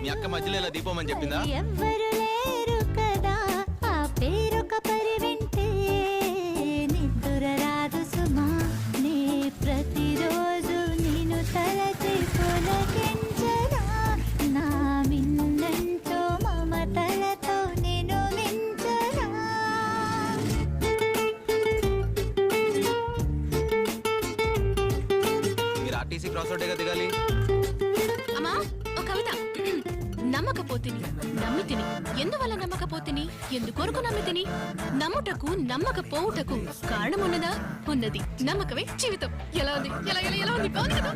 మీ అక్క మధ్యలో ఇలా దీపం చెప్పిందా? ఎవ్వరు లేరు కదా ఆ పేరొక పరివింటే నిద్ర రాదు సుమా నే ప్రతిరోజు నిన్ను తలచి పులకించనా నా మిన్నంటూ మమతలతో నిన్ను మించనా. మీరు ఆర్టీసీ క్రాస్ రోడ్డుగా దిగాలి. అమ్మా ఒక కవిత. నమ్మకపోతిని నమ్మితిని ఎందువల్ల నమ్మకపోతిని ఎందుకొరకు నమ్మితిని నమ్ముటకు నమ్మకపోవుటకు కారణమున్నదా ఉన్నది నమ్మకమే జీవితం. ఎలా ఉంది ఎలా ఎలా ఎలా ఉంది బాగుంది కదా.